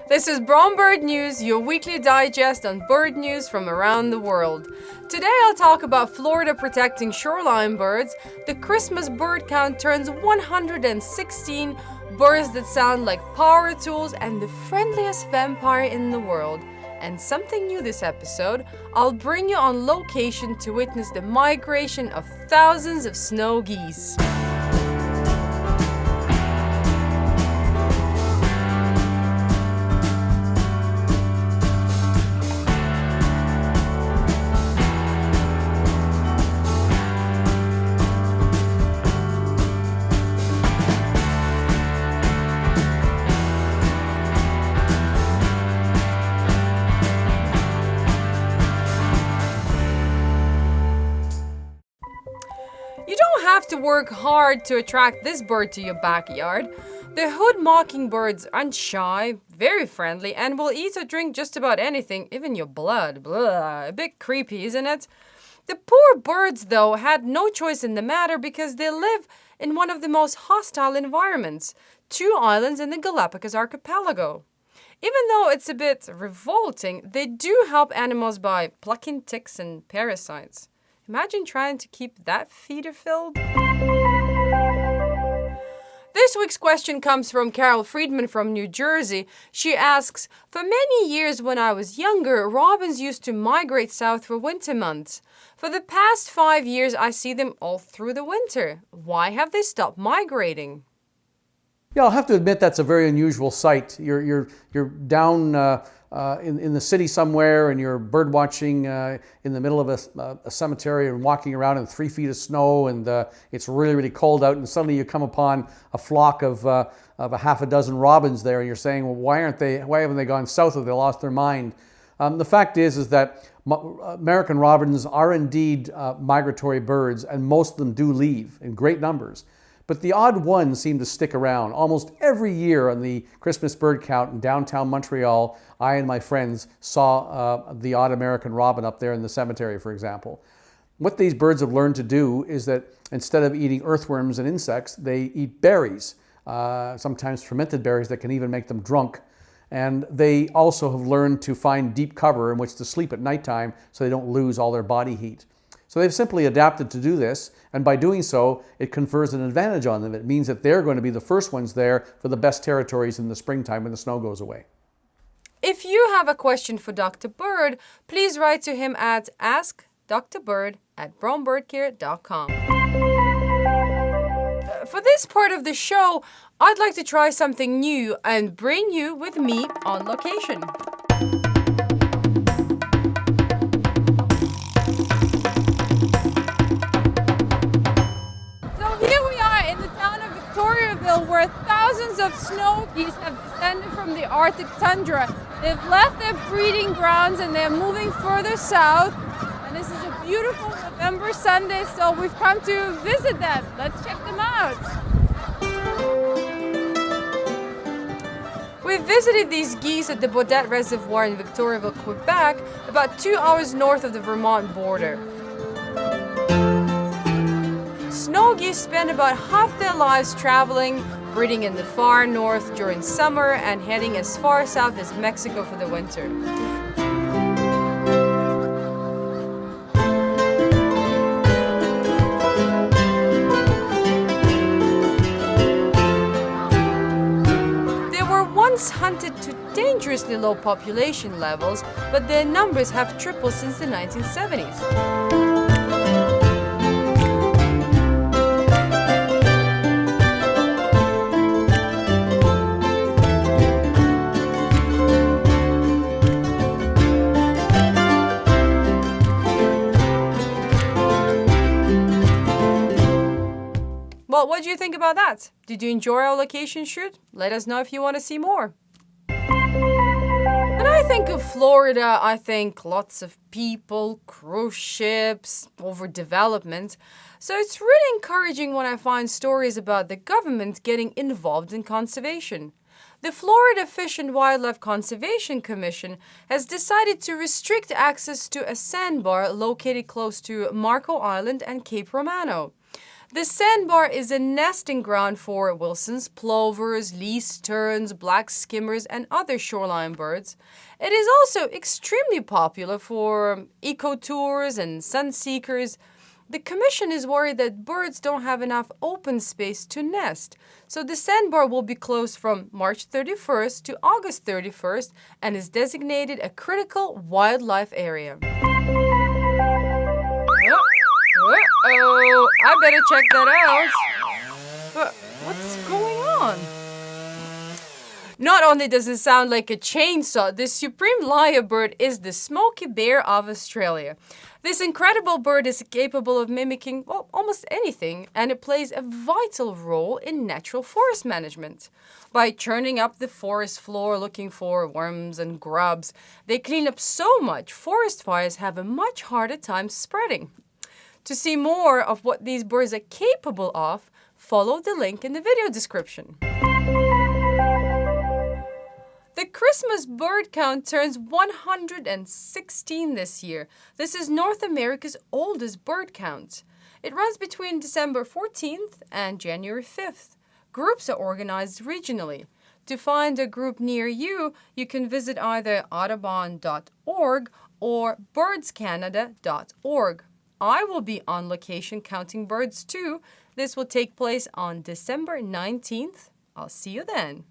This is Brome Bird News, your weekly digest on bird news from around the world. Today I'll talk about Florida protecting shoreline birds, the Christmas bird count turns 116, birds that sound like power tools, and the friendliest vampire in the world. And something new this episode, I'll bring you on location to witness the migration of thousands of snow geese. You don't have to work hard to attract this bird to your backyard. The hood mockingbirds aren't shy, very friendly, and will eat or drink just about anything, even your blood. Blah, a bit creepy, isn't it? The poor birds, though, had no choice in the matter because they live in one of the most hostile environments, 2 islands in the Galapagos archipelago. Even though it's a bit revolting, they do help animals by plucking ticks and parasites. Imagine trying to keep that feeder filled. This week's question comes from Carol Friedman from New Jersey. She asks, for many years when I was younger, robins used to migrate south for winter months. For the past 5 years, I see them all through the winter. Why have they stopped migrating? Yeah, I'll have to admit that's a very unusual sight. You're down in the city somewhere and you're bird watching in the middle of a cemetery and walking around in 3 feet of snow and it's really, really cold out, and suddenly you come upon a flock of a half a dozen robins there and you're saying, well, why haven't they gone south? Have they lost their mind? The fact is that American robins are indeed migratory birds, and most of them do leave in great numbers. But the odd ones seem to stick around. Almost every year on the Christmas bird count in downtown Montreal, I and my friends saw the odd American robin up there in the cemetery, for example. What these birds have learned to do is that instead of eating earthworms and insects, they eat berries, sometimes fermented berries that can even make them drunk. And they also have learned to find deep cover in which to sleep at nighttime so they don't lose all their body heat. So they've simply adapted to do this, and by doing so, it confers an advantage on them. It means that they're going to be the first ones there for the best territories in the springtime when the snow goes away. If you have a question for Dr. Bird, please write to him at askdrbird@bromebirdcare.com. For this part of the show, I'd like to try something new and bring you with me on location. Victoriaville, where thousands of snow geese have descended from the Arctic tundra. They've left their breeding grounds and they're moving further south. And this is a beautiful November Sunday, so we've come to visit them. Let's check them out. We've visited these geese at the Baudette Reservoir in Victoriaville, Quebec, about 2 hours north of the Vermont border. Snow geese spend about half their lives traveling, breeding in the far north during summer and heading as far south as Mexico for the winter. They were once hunted to dangerously low population levels, but their numbers have tripled since the 1970s. Well, what do you think about that? Did you enjoy our location shoot? Let us know if you want to see more. When I think of Florida, I think lots of people, cruise ships, overdevelopment. So it's really encouraging when I find stories about the government getting involved in conservation. The Florida Fish and Wildlife Conservation Commission has decided to restrict access to a sandbar located close to Marco Island and Cape Romano. The sandbar is a nesting ground for Wilson's plovers, least terns, black skimmers, and other shoreline birds. It is also extremely popular for ecotours and sunseekers. The Commission is worried that birds don't have enough open space to nest, so the sandbar will be closed from March 31st to August 31st and is designated a critical wildlife area. Uh-oh, I better check that out. But what's going on? Not only does it sound like a chainsaw, the Superb Lyrebird is the smoky bear of Australia. This incredible bird is capable of mimicking, almost anything, and it plays a vital role in natural forest management. By churning up the forest floor looking for worms and grubs, they clean up so much forest fires have a much harder time spreading. To see more of what these birds are capable of, follow the link in the video description. The Christmas bird count turns 116 this year. This is North America's oldest bird count. It runs between December 14th and January 5th. Groups are organized regionally. To find a group near you, you can visit either audubon.org or birdscanada.org. I will be on location counting birds too. This will take place on December 19th. I'll see you then.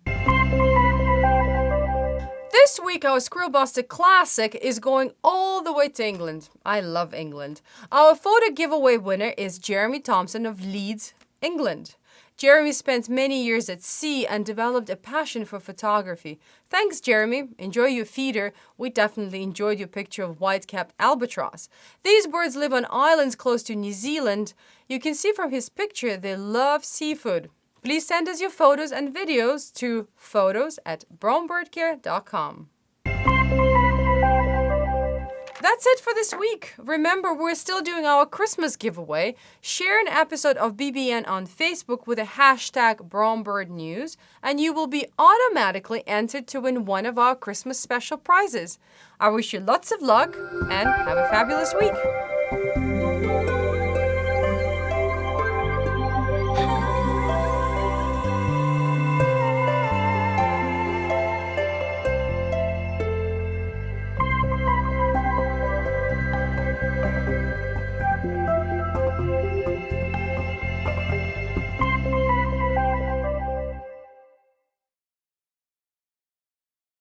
This week, our Squirrelbuster Classic is going all the way to England. I love England. Our photo giveaway winner is Jeremy Thompson of Leeds, England. Jeremy spent many years at sea and developed a passion for photography. Thanks, Jeremy. Enjoy your feeder. We definitely enjoyed your picture of white-capped albatross. These birds live on islands close to New Zealand. You can see from his picture they love seafood. Please send us your photos and videos to photos@bromebirdcare.com. That's it for this week. Remember, we're still doing our Christmas giveaway. Share an episode of BBN on Facebook with a hashtag BromeBirdNews, and you will be automatically entered to win one of our Christmas special prizes. I wish you lots of luck and have a fabulous week.